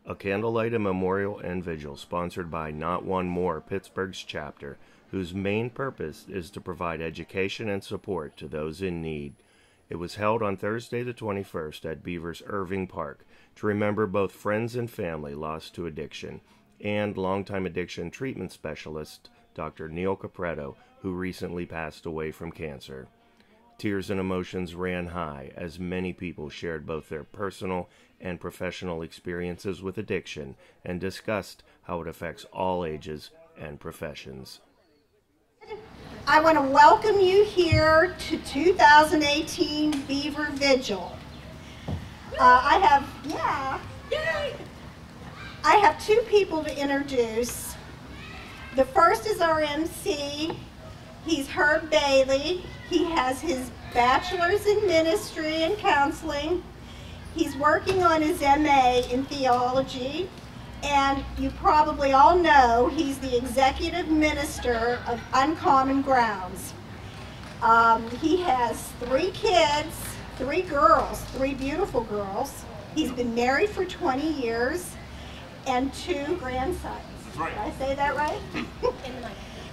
A candlelight and memorial and vigil sponsored by Not One More, Pittsburgh's chapter, whose main purpose is to provide education and support to those in need. It was held on Thursday the 21st at Beaver's Irving Park to remember both friends and family lost to addiction and longtime addiction treatment specialist Dr. Neil Capretto, who recently passed away from cancer. Tears and emotions ran high as many people shared both their personal and professional experiences with addiction and discussed how it affects all ages and professions. I want to welcome you here to 2018 Beaver Vigil. I have two people to introduce. The first is our MC. He's Herb Bailey. He has his bachelor's in ministry and counseling. He's working on his MA in theology, and you probably all know he's the executive minister of Uncommon Grounds. He has 3 kids, 3 girls, 3 beautiful girls. He's been married for 20 years and 2 grandsons. That's right. Did I say that right?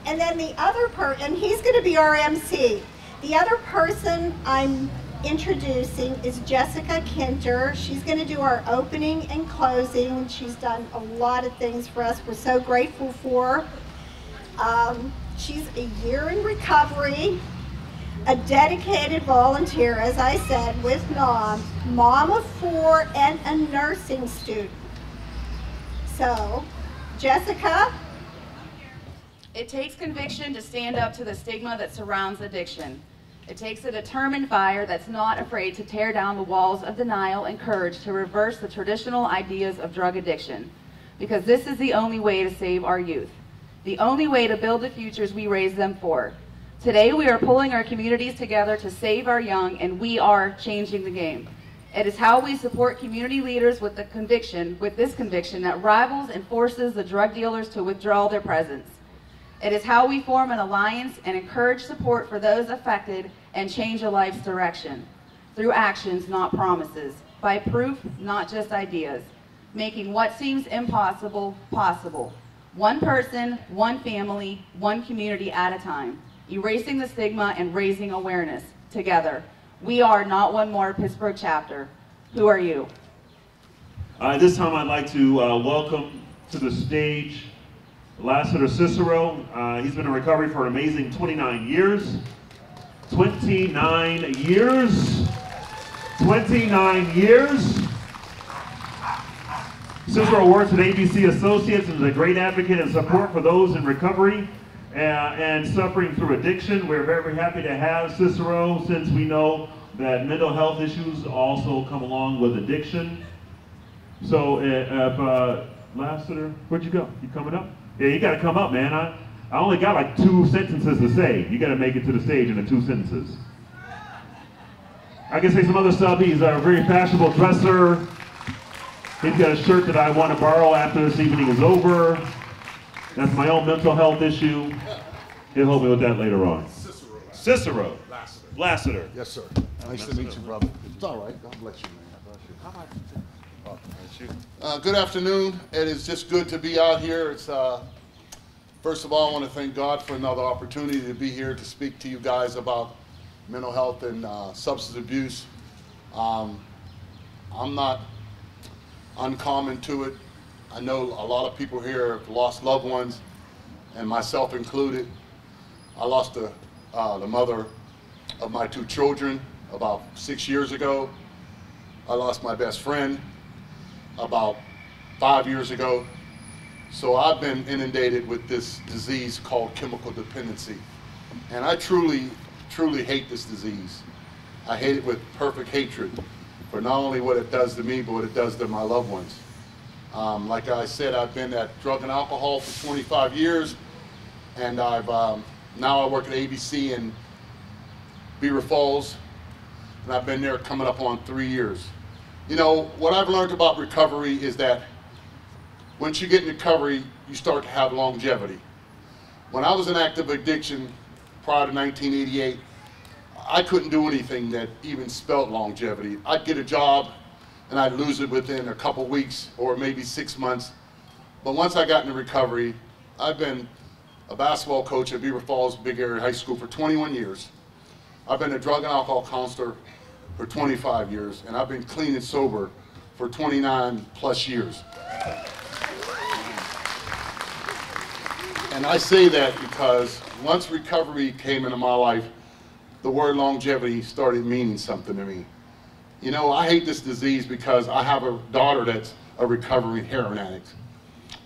And then the other and he's going to be our MC. The other person I'm introducing is Jessica Kinter. She's going to do our opening and closing. She's done a lot of things for us. We're so grateful for her. She's a year in recovery, a dedicated volunteer, as I said, with NOM, mom of 4, and a nursing student. So, Jessica? It takes conviction to stand up to the stigma that surrounds addiction. It takes a determined fire that's not afraid to tear down the walls of denial and courage to reverse the traditional ideas of drug addiction. Because this is the only way to save our youth. The only way to build the futures we raise them for. Today we are pulling our communities together to save our young, and we are changing the game. It is how we support community leaders with this conviction that rivals and forces the drug dealers to withdraw their presence. It is how we form an alliance and encourage support for those affected and change a life's direction. Through actions, not promises. By proof, not just ideas. Making what seems impossible, possible. One person, one family, one community at a time. Erasing the stigma and raising awareness. Together. We are Not One More Pittsburgh chapter. Who are you? This time I'd like to welcome to the stage Lassiter Cicero. He's been in recovery for an amazing 29 years. 29 years. 29 years. Cicero works at ABC Associates and is a great advocate and support for those in recovery and suffering through addiction. We're very happy to have Cicero, since we know that mental health issues also come along with addiction. So, Lassiter, where'd you go? You coming up? Yeah, you gotta come up, man. I only got like 2 sentences to say. You gotta make it to the stage in the 2 sentences. I can say some other stuff. He's a very fashionable dresser. He's got a shirt that I want to borrow after this evening is over. That's my own mental health issue. He'll help me with that later on. Cicero. Lassiter. Yes, sir. Nice to meet you, brother. It's all right. God bless you, man. God bless you. How about you? Good afternoon. It is just good to be out here. It's first of all, I want to thank God for another opportunity to be here to speak to you guys about mental health and substance abuse. I'm not uncommon to it. I know a lot of people here have lost loved ones, and myself included. I lost the mother of my 2 children about 6 years ago. I lost my best friend about 5 years ago. So I've been inundated with this disease called chemical dependency. And I truly, truly hate this disease. I hate it with perfect hatred for not only what it does to me, but what it does to my loved ones. Like I said, I've been at drug and alcohol for 25 years, and now I work at ABC in Beaver Falls, and I've been there coming up on 3 years. You know, what I've learned about recovery is that once you get in recovery, you start to have longevity. When I was in active addiction prior to 1988, I couldn't do anything that even spelled longevity. I'd get a job, and I'd lose it within a couple weeks or maybe 6 months. But once I got into recovery, I've been a basketball coach at Beaver Falls Big Area High School for 21 years. I've been a drug and alcohol counselor for 25 years, and I've been clean and sober for 29 plus years. And I say that because once recovery came into my life, the word longevity started meaning something to me. You know, I hate this disease because I have a daughter that's a recovering heroin addict.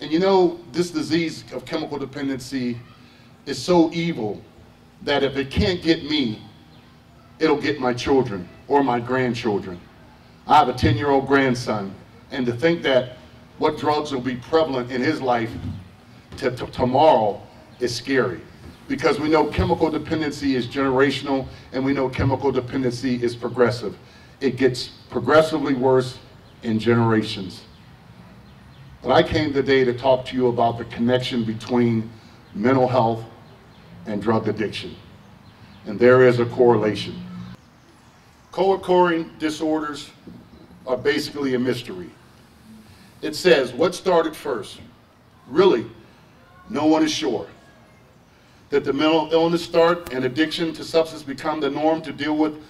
And you know, this disease of chemical dependency is so evil that if it can't get me, it'll get my children or my grandchildren. I have a 10-year-old grandson, and to think that what drugs will be prevalent in his life tomorrow is scary, because we know chemical dependency is generational, and we know chemical dependency is progressive. It gets progressively worse in generations. But I came today to talk to you about the connection between mental health and drug addiction. And there is a correlation. Co-occurring disorders are basically a mystery. It says, what started first? Really, no one is sure. Did the mental illness start and addiction to substance become the norm to deal with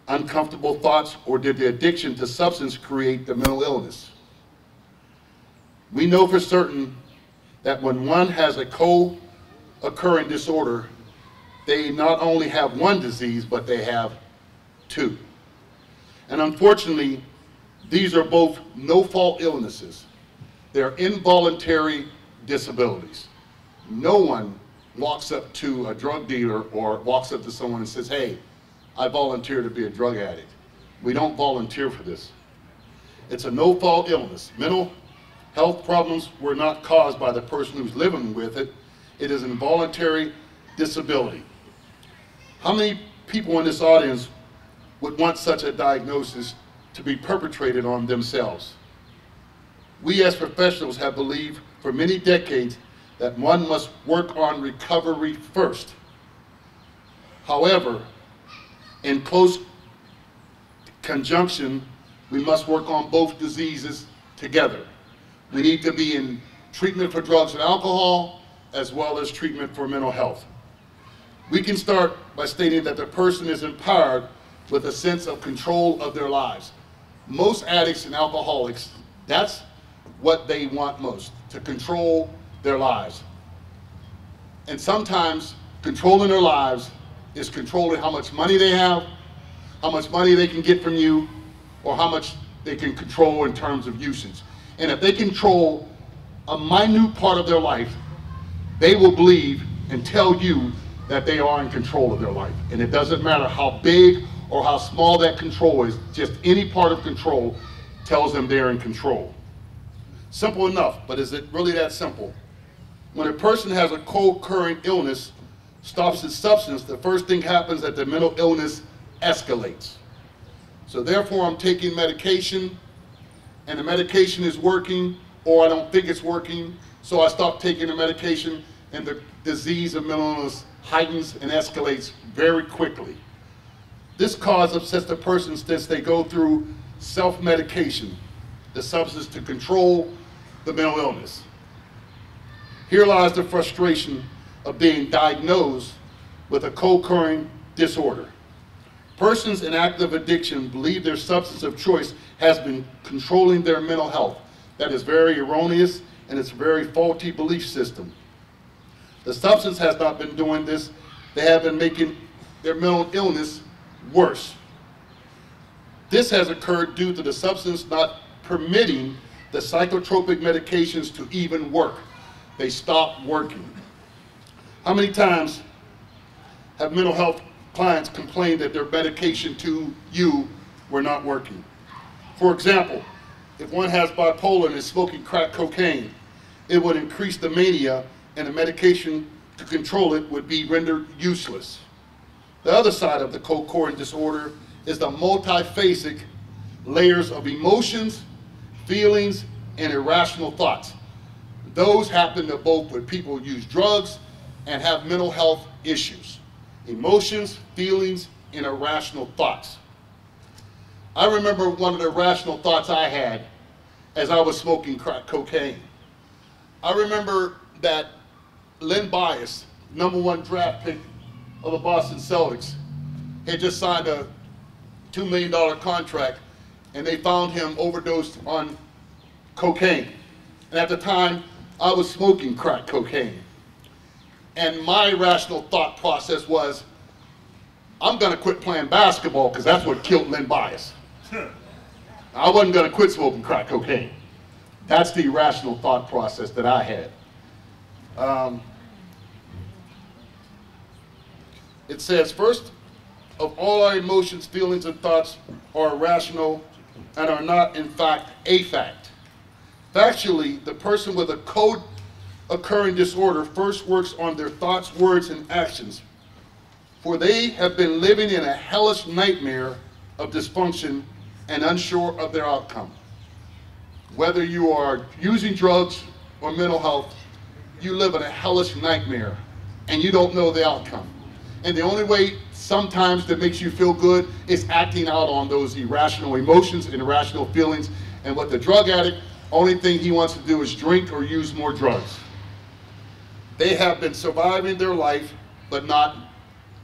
uncomfortable thoughts, or did the addiction to substance create the mental illness? We know for certain that when one has a co-occurring disorder, they not only have one disease, but they have two. And unfortunately, these are both no-fault illnesses. They're involuntary disabilities. No one walks up to a drug dealer or walks up to someone and says, hey, I volunteer to be a drug addict. We don't volunteer for this. It's a no-fault illness. Mental health problems were not caused by the person who's living with it. It is involuntary disability. How many people in this audience would want such a diagnosis to be perpetrated on themselves? We as professionals have believed for many decades that one must work on recovery first. However, in close conjunction, we must work on both diseases together. We need to be in treatment for drugs and alcohol, as well as treatment for mental health. We can start by stating that the person is empowered with a sense of control of their lives. Most addicts and alcoholics, that's what they want most, to control their lives. And sometimes controlling their lives is controlling how much money they have, how much money they can get from you, or how much they can control in terms of usage. And if they control a minute part of their life, they will believe and tell you that they are in control of their life. And it doesn't matter how big or how small that control is, just any part of control tells them they're in control. Simple enough, but is it really that simple? When a person has a co-occurring illness, stops its substance, the first thing happens that the mental illness escalates. So therefore I'm taking medication, and the medication is working, or I don't think it's working, so I stop taking the medication, and the disease of mental illness heightens and escalates very quickly. This cause upsets the person since they go through self-medication, the substance to control the mental illness. Here lies the frustration of being diagnosed with a co-occurring disorder. Persons in active addiction believe their substance of choice has been controlling their mental health. That is very erroneous, and it's a very faulty belief system. The substance has not been doing this. They have been making their mental illness worse. This has occurred due to the substance not permitting the psychotropic medications to even work. They stop working. How many times have mental health clients complained that their medication to you were not working? For example, if one has bipolar and is smoking crack cocaine, it would increase the mania, and the medication to control it would be rendered useless. The other side of the co-occurring disorder is the multiphasic layers of emotions, feelings, and irrational thoughts. Those happen to both when people use drugs and have mental health issues. Emotions, feelings, and irrational thoughts. I remember one of the rational thoughts I had as I was smoking crack cocaine. I remember that Len Bias, #1 draft pick of the Boston Celtics, had just signed a $2 million contract, and they found him overdosed on cocaine. And at the time, I was smoking crack cocaine. And my rational thought process was, I'm going to quit playing basketball because that's what killed Len Bias. I wasn't going to quit smoking crack cocaine. That's the rational thought process that I had. It says, first of all our emotions, feelings, and thoughts are irrational and are not, in fact, a fact. Factually, the person with a co-occurring disorder first works on their thoughts, words, and actions, for they have been living in a hellish nightmare of dysfunction and unsure of their outcome. Whether you are using drugs or mental health, you live in a hellish nightmare and you don't know the outcome. And the only way sometimes that makes you feel good is acting out on those irrational emotions and irrational feelings. And what the drug addict, only thing he wants to do is drink or use more drugs. They have been surviving their life, but not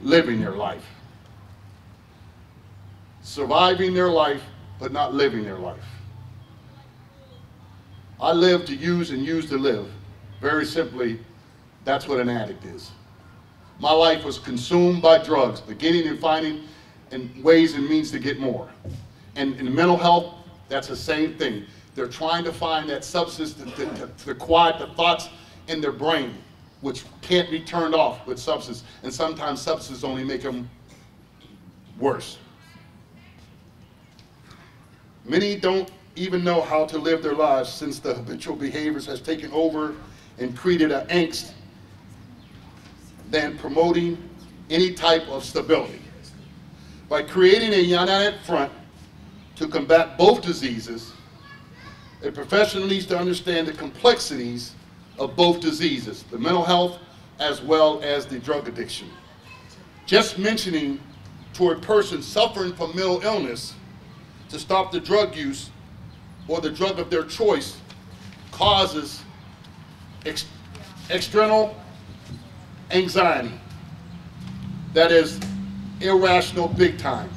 living their life. Surviving their life, but not living their life. I live to use and use to live. Very simply, that's what an addict is. My life was consumed by drugs, beginning and finding ways and means to get more. And in mental health, that's the same thing. They're trying to find that substance to quiet the thoughts in their brain, which can't be turned off with substance. And sometimes substances only make them worse. Many don't even know how to live their lives since the habitual behaviors has taken over and created an angst than promoting any type of stability. By creating a united front to combat both diseases, a professional needs to understand the complexities of both diseases, the mental health as well as the drug addiction. Just mentioning to a person suffering from mental illness to stop the drug use or the drug of their choice causes external anxiety that is irrational big time.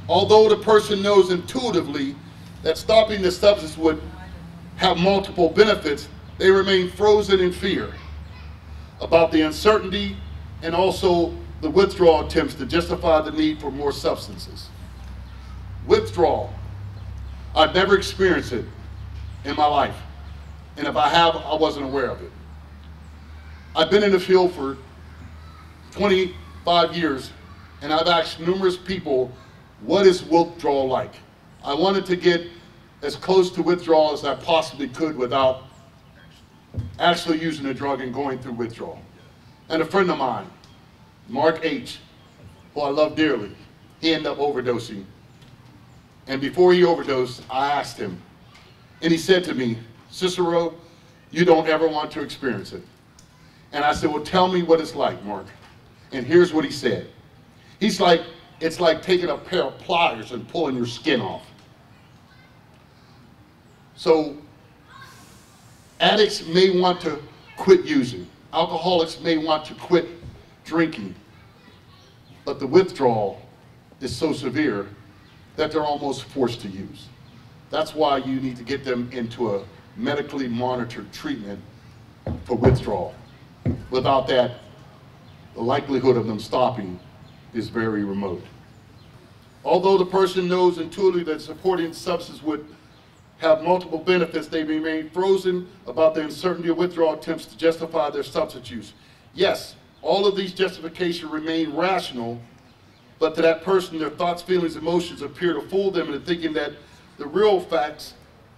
Although the person knows intuitively that stopping the substance would have multiple benefits, they remain frozen in fear about the uncertainty and also the withdrawal attempts to justify the need for more substances. Withdrawal, I've never experienced it in my life, and if I have, I wasn't aware of it. I've been in the field for 25 years, and I've asked numerous people, what is withdrawal like? I wanted to get as close to withdrawal as I possibly could without actually using the drug and going through withdrawal. And a friend of mine, Mark H., who I love dearly, he ended up overdosing. And before he overdosed, I asked him, and he said to me, Cicero, you don't ever want to experience it. And I said, well, tell me what it's like, Mark. And here's what he said. He's like, it's like taking a pair of pliers and pulling your skin off. So addicts may want to quit using. Alcoholics may want to quit drinking. But the withdrawal is so severe that they're almost forced to use. That's why you need to get them into a medically monitored treatment for withdrawal. Without that, the likelihood of them stopping is very remote. Although the person knows intuitively that supporting substance would have multiple benefits, they remain frozen about the uncertainty of withdrawal attempts to justify their substance use. Yes, all of these justifications remain rational, but to that person, their thoughts, feelings, emotions appear to fool them into thinking that the real facts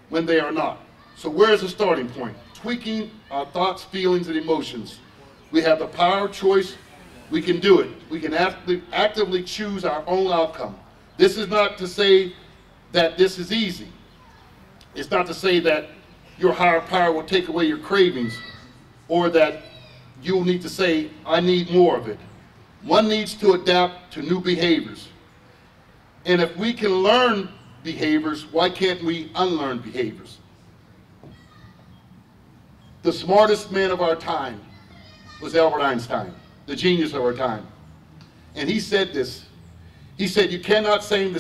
when they are not. So where is the starting point? Tweaking our thoughts, feelings, and emotions. We have the power of choice. We can do it. We can actively choose our own outcome. This is not to say that this is easy. It's not to say that your higher power will take away your cravings or that you'll need to say, I need more of it. One needs to adapt to new behaviors. And if we can learn behaviors, why can't we unlearn behaviors? The smartest man of our time was Albert Einstein, the genius of our time. And he said this. He said, you cannot change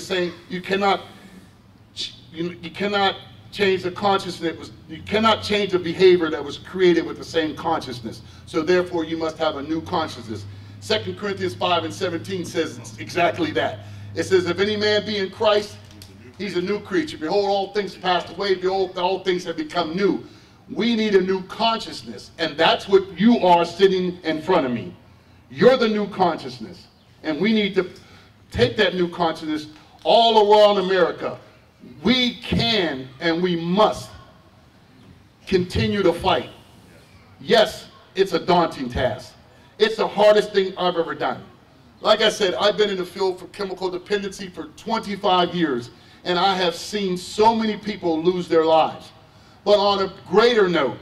the consciousness, you cannot change a behavior that was created with the same consciousness. So therefore you must have a new consciousness. 2 Corinthians 5:17 says exactly that. It says, if any man be in Christ, he's a new creature. Behold, all things have passed away. Behold, all things have become new. We need a new consciousness. And that's what you are sitting in front of me. You're the new consciousness. And we need to take that new consciousness all around America. We can and we must continue to fight. Yes, it's a daunting task. It's the hardest thing I've ever done. Like I said, I've been in the field for chemical dependency for 25 years, and I have seen so many people lose their lives. But on a greater note,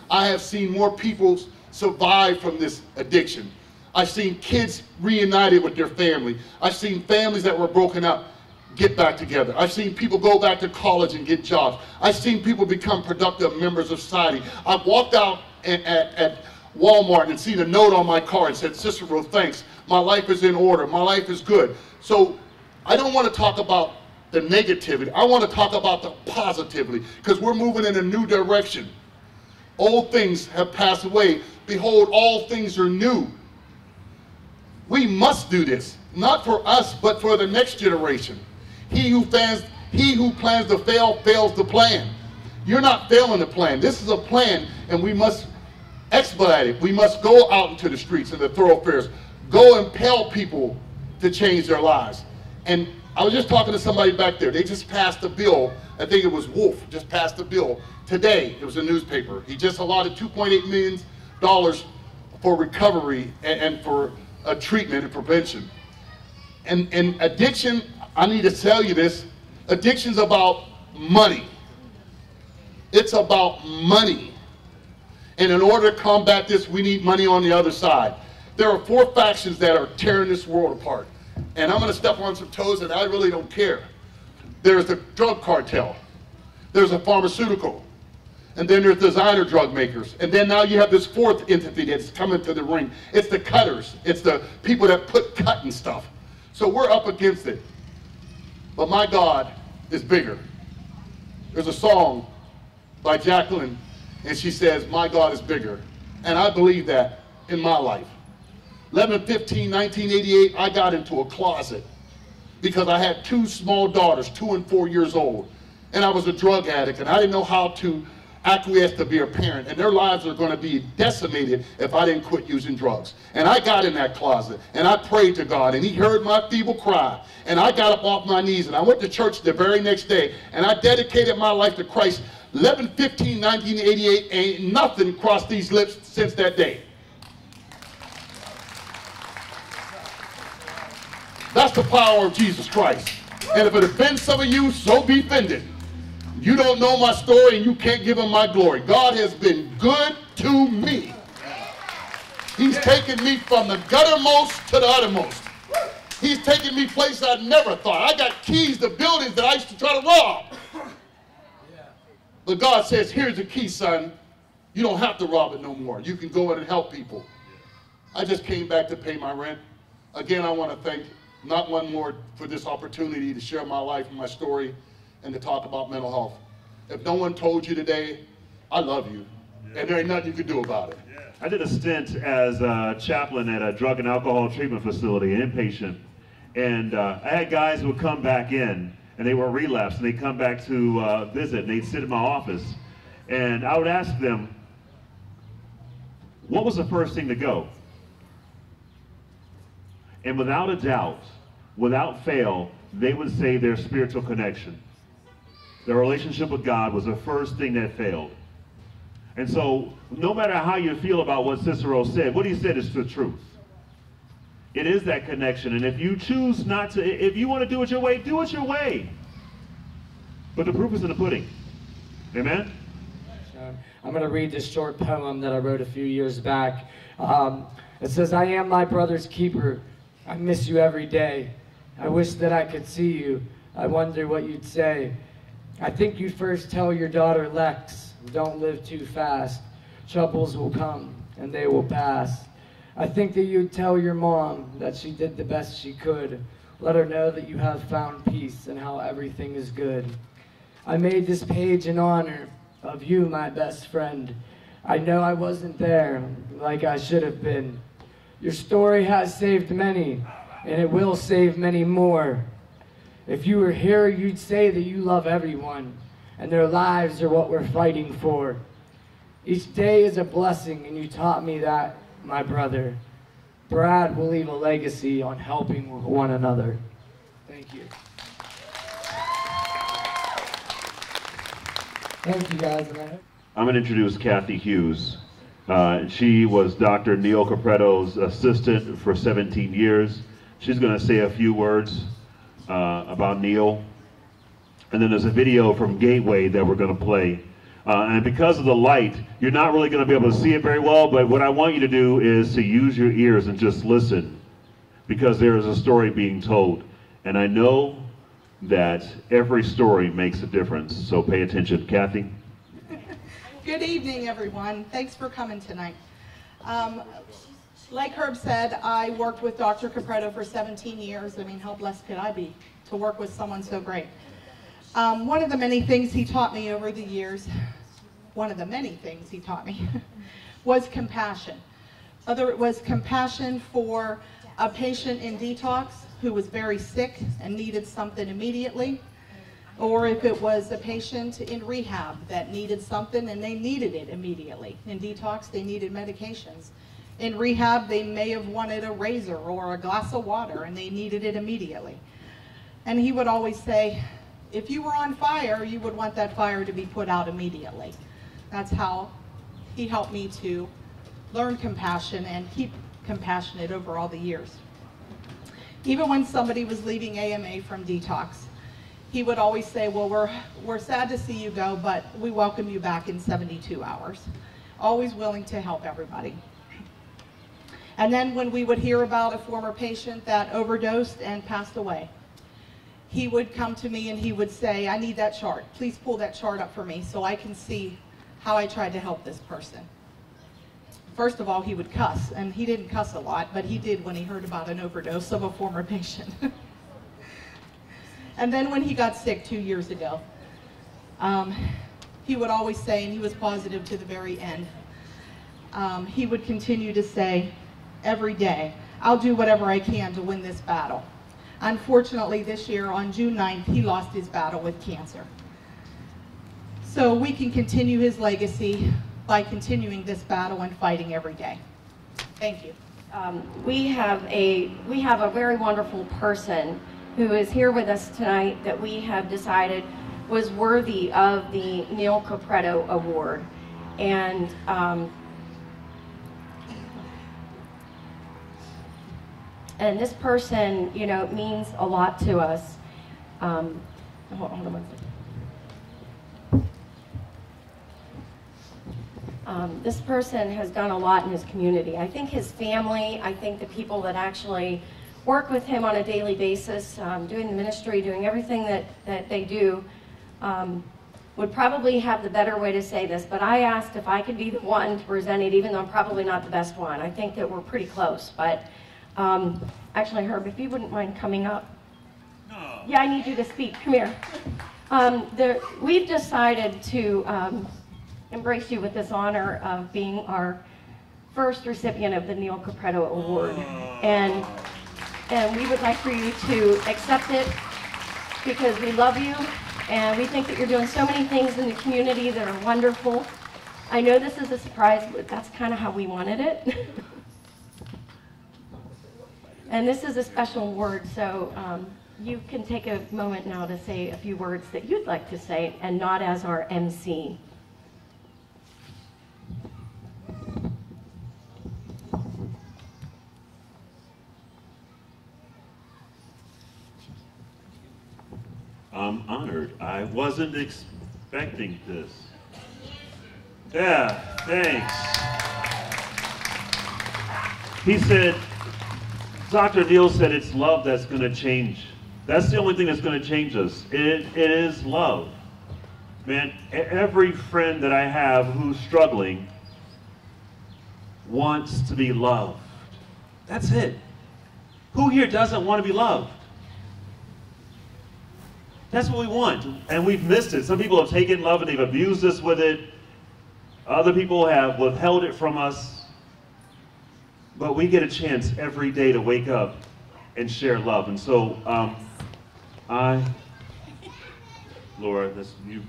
I have seen more people survive from this addiction. I've seen kids reunited with their family. I've seen families that were broken up get back together. I've seen people go back to college and get jobs. I've seen people become productive members of society. I've walked out at Walmart and seen a note on my car and said, Cicero, thanks. My life is in order. My life is good. So I don't want to talk about the negativity. I want to talk about the positivity, because we're moving in a new direction. Old things have passed away. Behold, all things are new. We must do this, not for us, but for the next generation. He who plans to fail, fails to plan. You're not failing the plan. This is a plan, and we must expedite it. We must go out into the streets and the thoroughfares. Go impel people to change their lives. And I was just talking to somebody back there. They just passed a bill. I think it was Wolf just passed a bill today. It was a newspaper. He just allotted $2.8 million for recovery and for treatment and prevention. And addiction, I need to tell you this, addiction's about money. It's about money. And in order to combat this, we need money on the other side. There are 4 factions that are tearing this world apart. And I'm going to step on some toes, and I really don't care. There's the drug cartel. There's a pharmaceutical. And then there's designer drug makers. And then now you have this 4th entity that's coming to the ring. It's the cutters. It's the people that put cut and stuff. So we're up against it. But my God is bigger. There's a song by Jacqueline, and she says, my God is bigger. And I believe that in my life. 11/15/1988, I got into a closet because I had 2 small daughters, 2 and 4 years old. And I was a drug addict, and I didn't know how to acquiesce to be a parent. And their lives are going to be decimated if I didn't quit using drugs. And I got in that closet, and I prayed to God, and he heard my feeble cry. And I got up off my knees, and I went to church the very next day, and I dedicated my life to Christ. 11/15/1988, ain't nothing crossed these lips since that day. That's the power of Jesus Christ. And if it offends some of you, so be offended. You don't know my story, and you can't give him my glory. God has been good to me. He's taken me from the guttermost to the uttermost. He's taken me places I never thought. I got keys to buildings that I used to try to rob. But God says, here's the key, son. You don't have to rob it no more. You can go in and help people. I just came back to pay my rent. Again, I want to thank Not One More for this opportunity to share my life and my story and to talk about mental health. If no one told you today, I love you. And there ain't nothing you can do about it. I did a stint as a chaplain at a drug and alcohol treatment facility, inpatient. And I had guys who would come back in, and they were relapsed, and they'd come back to visit, and they'd sit in my office. And I would ask them, what was the first thing to go? And without a doubt, without fail, they would say their spiritual connection. Their relationship with God was the first thing that failed. And so, no matter how you feel about what Cicero said, what he said is the truth. It is that connection. And if you choose not to, if you want to do it your way, do it your way. But the proof is in the pudding. Amen? I'm going to read this short poem that I wrote a few years back. It says, I am my brother's keeper. I miss you every day. I wish that I could see you. I wonder what you'd say. I think you'd first tell your daughter Lex, don't live too fast. Troubles will come and they will pass. I think that you'd tell your mom that she did the best she could. Let her know that you have found peace and how everything is good. I made this page in honor of you, my best friend. I know I wasn't there like I should have been. Your story has saved many, and it will save many more. If you were here, you'd say that you love everyone, and their lives are what we're fighting for. Each day is a blessing, and you taught me that, my brother. Brad will leave a legacy on helping one another. Thank you. Thank you, guys. I'm going to introduce Kathy Hughes. She was Dr. Neil Capreto's assistant for 17 years. She's going to say a few words about Neil. And then there's a video from Gateway that we're going to play. And because of the light, you're not really going to be able to see it very well, but what I want you to do is to use your ears and just listen, because there is a story being told. And I know that every story makes a difference, so pay attention. Kathy? Good evening, everyone. Thanks for coming tonight. Like Herb said, I worked with Dr. Capreto for 17 years. I mean, how blessed could I be to work with someone so great? One of the many things he taught me over the years, was compassion. Whether it was compassion for a patient in detox who was very sick and needed something immediately, or if it was a patient in rehab that needed something and they needed it immediately. In detox, they needed medications. In rehab, they may have wanted a razor or a glass of water and they needed it immediately. And he would always say, if you were on fire, you would want that fire to be put out immediately. That's how he helped me to learn compassion and keep compassionate over all the years. Even when somebody was leaving AMA from detox, he would always say, well, we're sad to see you go, but we welcome you back in 72 hours. Always willing to help everybody. And then when we would hear about a former patient that overdosed and passed away, he would come to me and he would say, I need that chart. Please pull that chart up for me so I can see how I tried to help this person. First of all, he would cuss, and he didn't cuss a lot, but he did when he heard about an overdose of a former patient. And then when he got sick 2 years ago, he would always say, and he was positive to the very end, he would continue to say every day, I'll do whatever I can to win this battle. Unfortunately, this year on June 9th, he lost his battle with cancer. So we can continue his legacy by continuing this battle and fighting every day. Thank you. We have a very wonderful person who is here with us tonight that we have decided was worthy of the Neil Capreto Award. And this person, you know, means a lot to us. Hold on one second. This person has done a lot in his community. I think his family, I think the people that actually work with him on a daily basis, doing the ministry, doing everything that they do, would probably have the better way to say this, but I asked if I could be the one to present it, even though I'm probably not the best one. I think that we're pretty close, but actually, Herb, if you wouldn't mind coming up. No. Yeah, I need you to speak. Come here. We've decided to embrace you with this honor of being our first recipient of the Neil Capreto Award. And we would like for you to accept it because we love you and we think that you're doing so many things in the community that are wonderful. I know this is a surprise, but that's kind of how we wanted it. And this is a special award, so you can take a moment now to say a few words that you'd like to say and not as our MC. I'm honored. I wasn't expecting this. Yeah, thanks. He said, Dr. Neil said it's love that's going to change That's the only thing that's going to change us. It is love. Man, every friend that I have who's struggling wants to be loved. That's it. Who here doesn't want to be loved? That's what we want, and we've missed it. Some people have taken love and they've abused us with it. Other people have withheld it from us. But we get a chance every day to wake up and share love. And so, Laura, that's you.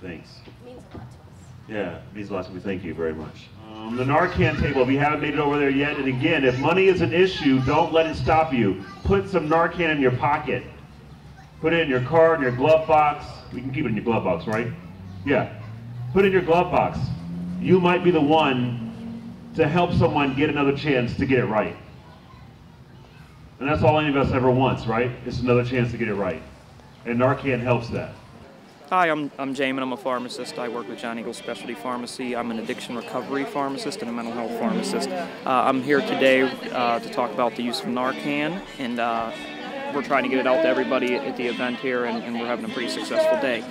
Thanks. It means a lot to us. Yeah, it means a lot to me. Thank you very much. The Narcan table, if you haven't made it over there yet, and again, if money is an issue, don't let it stop you. Put some Narcan in your pocket. Put it in your car, in your glove box. We can keep it in your glove box, right? Yeah. Put it in your glove box. You might be the one to help someone get another chance to get it right. And that's all any of us ever wants, right? It's another chance to get it right. And Narcan helps that. Hi, I'm Jamin. I'm a pharmacist. I work with John Eagle Specialty Pharmacy. I'm an addiction recovery pharmacist and a mental health pharmacist. I'm here today to talk about the use of Narcan, and we're trying to get it out to everybody at the event here, and we're having a pretty successful day.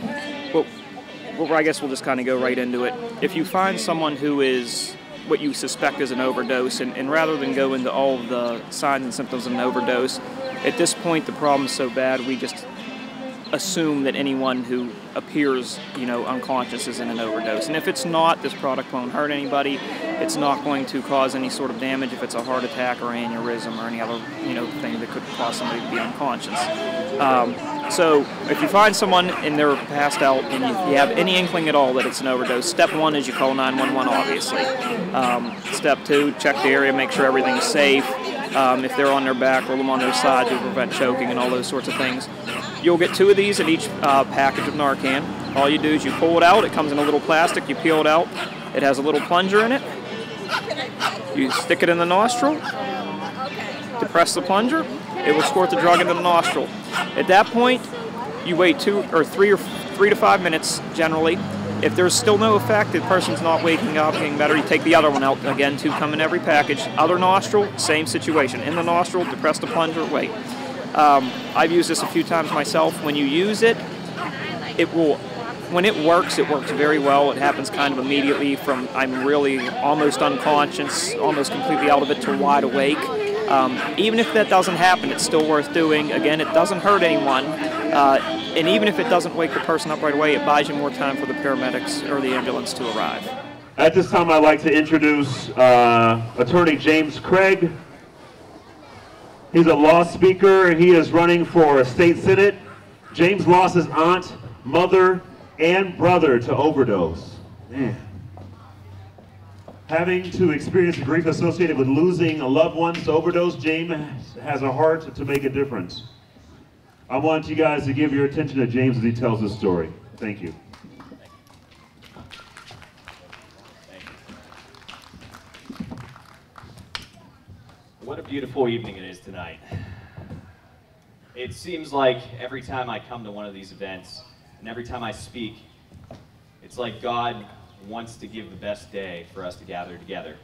Well, I guess we'll just kind of go right into it. If you find someone who is what you suspect is an overdose, and rather than go into all of the signs and symptoms of an overdose, at this point the problem's so bad we just assume that anyone who appears, unconscious is in an overdose. And if it's not, this product won't hurt anybody. It's not going to cause any sort of damage if it's a heart attack or aneurysm or any other, thing that could cause somebody to be unconscious. So if you find someone and they're passed out and you have any inkling at all that it's an overdose, step one is you call 911, obviously. Step two, check the area, make sure everything's safe. If they're on their back, roll them on their side to prevent choking and all those sorts of things. You'll get 2 of these in each package of Narcan. All you do is you pull it out. It comes in a little plastic. You peel it out. It has a little plunger in it. You stick it in the nostril. Depress the plunger. It will squirt the drug into the nostril. At that point, you wait 3 to 5 minutes generally. If there's still no effect, the person's not waking up, getting better, you take the other one out. Again, 2 come in every package. Other nostril, same situation. In the nostril, depress the plunger, wait. I've used this a few times myself. When you use it, when it works very well. It happens kind of immediately from I'm really almost unconscious, almost completely out of it, to wide awake. Even if that doesn't happen, it's still worth doing. Again, it doesn't hurt anyone. And even if it doesn't wake the person up right away, it buys you more time for the paramedics or the ambulance to arrive. At this time, I'd like to introduce Attorney James Craig. He's a law speaker. He is running for a state senate. James lost his aunt, mother, and brother to overdose. Man. Having to experience the grief associated with losing a loved one to overdose, James has a heart to make a difference. I want you guys to give your attention to James as he tells his story. Thank you. What a beautiful evening it is tonight. It seems like every time I come to one of these events, and every time I speak, it's like God wants to give the best day for us to gather together.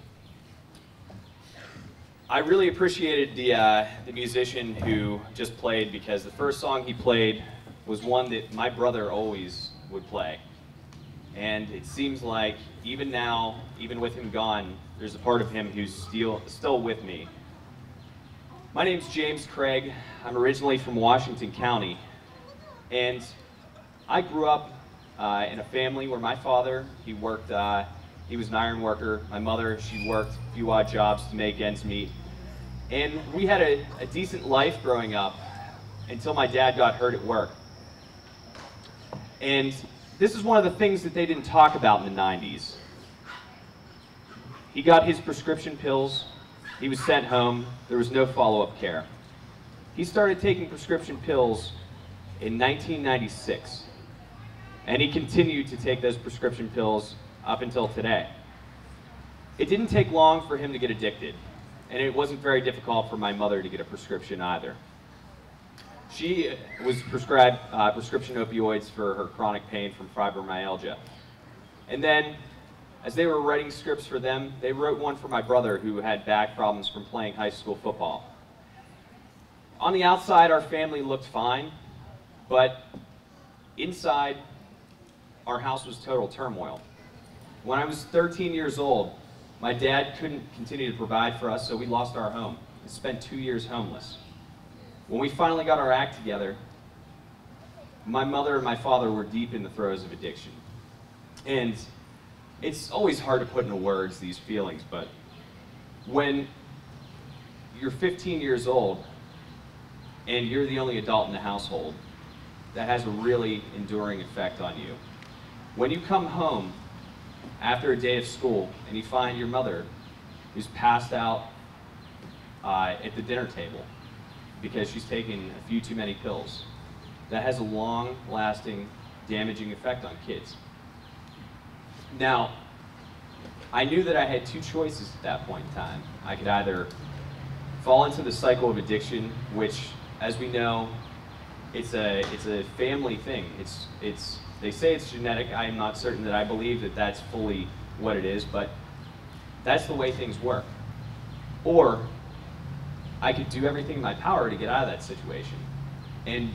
I really appreciated the musician who just played, because the first song he played was one that my brother always would play. And it seems like even now, even with him gone, there's a part of him who's still with me. My name's James Craig. I'm originally from Washington County, and I grew up in a family where my father, he worked, he was an iron worker. My mother, she worked a few odd jobs to make ends meet. And we had a decent life growing up until my dad got hurt at work. And this is one of the things that they didn't talk about in the 90s. He got his prescription pills. He was sent home. There was no follow-up care. He started taking prescription pills in 1996. And he continued to take those prescription pills up until today. It didn't take long for him to get addicted. And it wasn't very difficult for my mother to get a prescription either. She was prescribed prescription opioids for her chronic pain from fibromyalgia. And then, as they were writing scripts for them, they wrote one for my brother who had back problems from playing high school football. On the outside, our family looked fine, but inside, our house was total turmoil. When I was 13 years old, my dad couldn't continue to provide for us, so we lost our home and spent 2 years homeless. When we finally got our act together, my mother and my father were deep in the throes of addiction. And it's always hard to put into words these feelings, but when you're 15 years old and you're the only adult in the household, that has a really enduring effect on you. When you come home after a day of school and you find your mother who's passed out at the dinner table because she's taken a few too many pills, that has a long-lasting, damaging effect on kids. Now, I knew that I had two choices at that point in time. I could either fall into the cycle of addiction, which, as we know, it's a family thing. They say it's genetic. I am not certain that I believe that that's fully what it is, but that's the way things work. Or I could do everything in my power to get out of that situation. And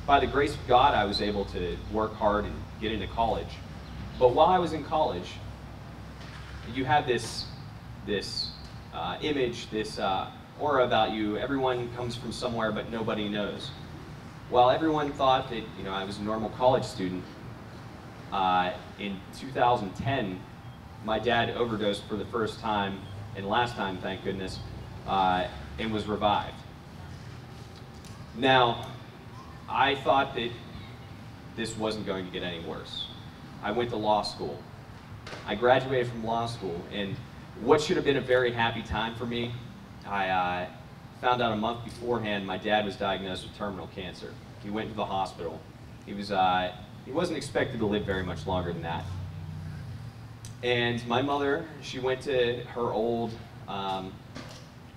by the grace of God, I was able to work hard and get into college. But while I was in college, you have this image, this aura about you. Everyone comes from somewhere, but nobody knows. While everyone thought that I was a normal college student, in 2010, my dad overdosed for the first time, and last time, thank goodness, and was revived. Now, I thought that this wasn't going to get any worse. I went to law school. I graduated from law school, and what should have been a very happy time for me, I found out a month beforehand my dad was diagnosed with terminal cancer. He went to the hospital. He wasn't expected to live very much longer than that. And my mother, she went to her old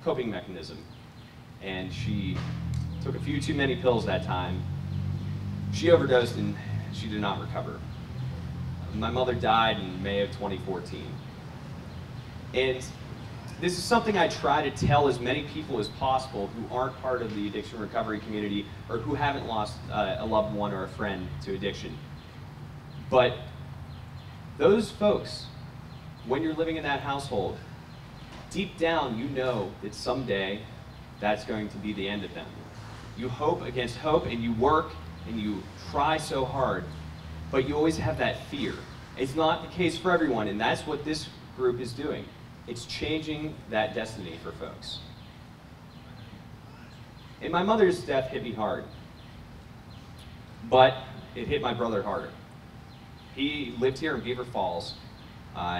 coping mechanism, and she took a few too many pills that time. She overdosed and she did not recover. My mother died in May of 2014. And this is something I try to tell as many people as possible who aren't part of the addiction recovery community or who haven't lost a loved one or a friend to addiction. But those folks, when you're living in that household, deep down you know that someday that's going to be the end of them. You hope against hope, and you work and you try so hard, but you always have that fear. It's not the case for everyone, and that's what this group is doing. It's changing that destiny for folks. And my mother's death hit me hard, but it hit my brother harder. He lived here in Beaver Falls.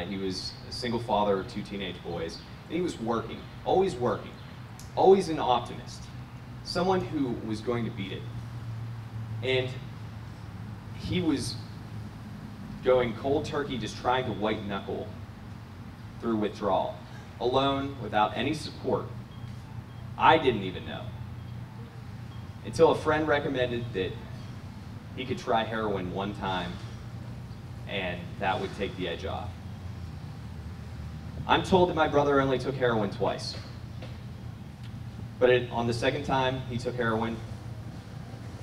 He was a single father of two teenage boys, and he was working, always an optimist, someone who was going to beat it. And he was going cold turkey, just trying to white knuckle through withdrawal, alone, without any support. I didn't even know, until a friend recommended that he could try heroin one time, and that would take the edge off. I'm told that my brother only took heroin twice, but on the second time he took heroin,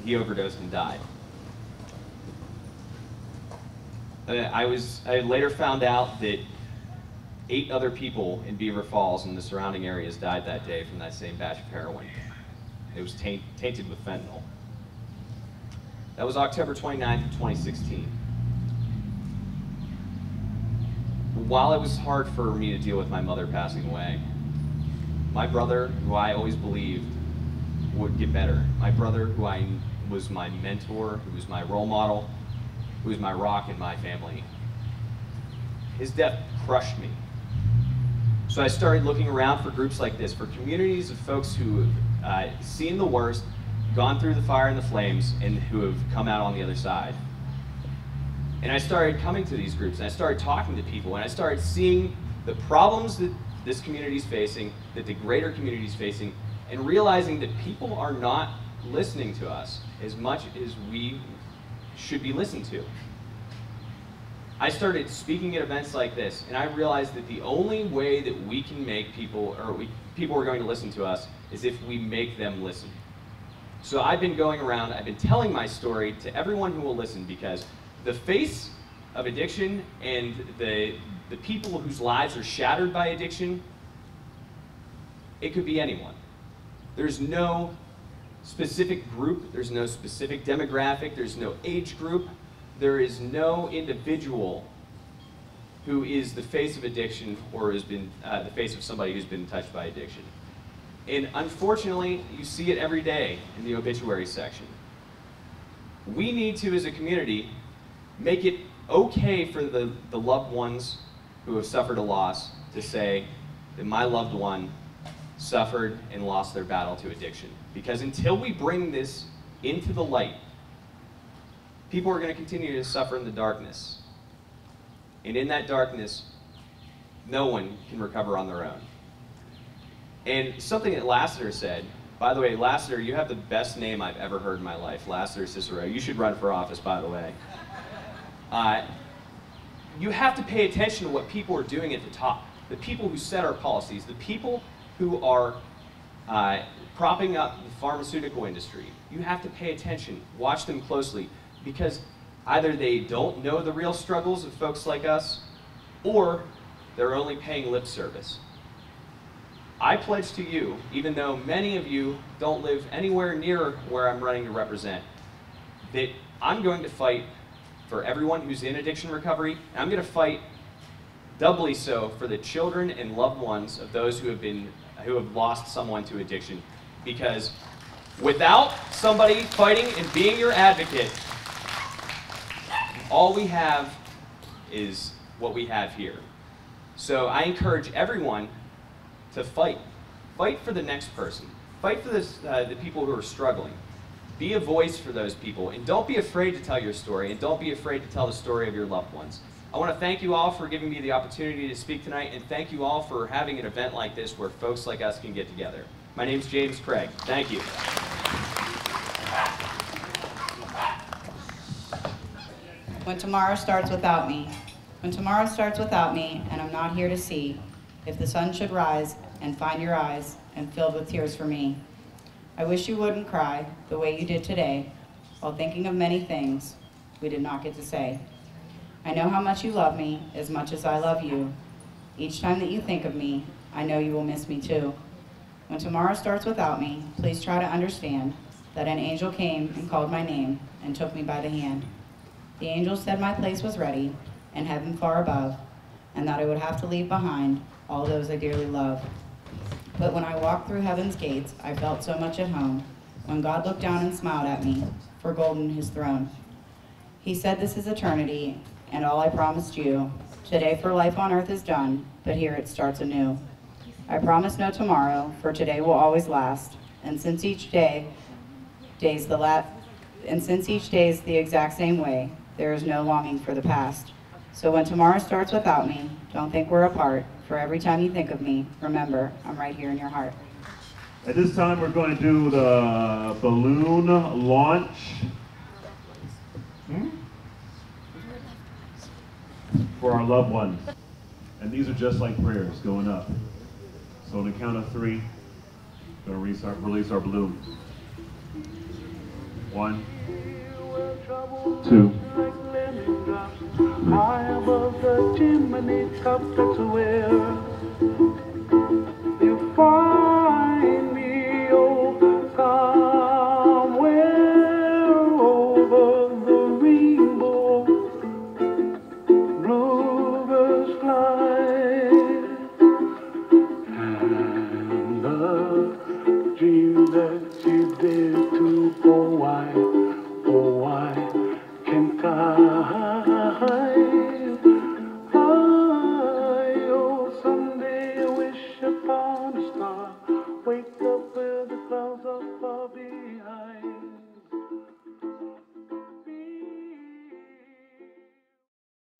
he overdosed and died. I later found out that 8 other people in Beaver Falls and the surrounding areas died that day from that same batch of heroin. It was tainted with fentanyl. That was October 29th of 2016. While it was hard for me to deal with my mother passing away, my brother, who I always believed would get better, my brother who was my mentor, who was my role model, who was my rock in my family, his death crushed me. So I started looking around for groups like this, for communities of folks who have seen the worst, gone through the fire and the flames, and who have come out on the other side. And I started coming to these groups, and I started talking to people, and I started seeing the problems that this community is facing, that the greater community is facing, and realizing that people are not listening to us as much as we should be listened to. I started speaking at events like this, and I realized that the only way that we can make people, or people are going to listen to us, is if we make them listen. So I've been going around, I've been telling my story to everyone who will listen, because the face of addiction and the people whose lives are shattered by addiction, it could be anyone. There's no specific group, there's no specific demographic, there's no age group, there is no individual who is the face of addiction or has been the face of somebody who's been touched by addiction. And unfortunately, you see it every day in the obituary section. We need to, as a community, make it okay for the loved ones who have suffered a loss to say that my loved one suffered and lost their battle to addiction. Because until we bring this into the light, people are going to continue to suffer in the darkness. And in that darkness, no one can recover on their own. And something that Lassiter said, by the way, Lassiter, you have the best name I've ever heard in my life, Lassiter Cicero. You should run for office, by the way. You have to pay attention to what people are doing at the top, the people who set our policies, the people who are propping up the pharmaceutical industry. You have to pay attention, watch them closely, because either they don't know the real struggles of folks like us, or they're only paying lip service. I pledge to you, even though many of you don't live anywhere near where I'm running to represent, that I'm going to fight for everyone who's in addiction recovery, and I'm going to fight doubly so for the children and loved ones of those who have lost someone to addiction. Because without somebody fighting and being your advocate, all we have is what we have here. So I encourage everyone to fight. Fight for the next person. Fight for the people who are struggling. Be a voice for those people, and don't be afraid to tell your story, and don't be afraid to tell the story of your loved ones. I want to thank you all for giving me the opportunity to speak tonight, and thank you all for having an event like this where folks like us can get together. My name's James Craig. Thank you. When tomorrow starts without me, when tomorrow starts without me and I'm not here to see, if the sun should rise and find your eyes and filled with tears for me, I wish you wouldn't cry the way you did today while thinking of many things we did not get to say. I know how much you love me as much as I love you. Each time that you think of me, I know you will miss me too. When tomorrow starts without me, please try to understand that an angel came and called my name and took me by the hand. The angel said my place was ready and heaven far above, and that I would have to leave behind all those I dearly love. But when I walked through heaven's gates, I felt so much at home, when God looked down and smiled at me, for golden his throne. He said, this is eternity, and all I promised you. Today for life on earth is done, but here it starts anew. I promise no tomorrow, for today will always last, and since each day is the exact same way, there is no longing for the past. So when tomorrow starts without me, don't think we're apart. For every time you think of me, remember, I'm right here in your heart. At this time, we're going to do the balloon launch. For our loved ones. And these are just like prayers going up. So on the count of 3, we're going to release our balloon. 1, 2. High above the chimney top, that's where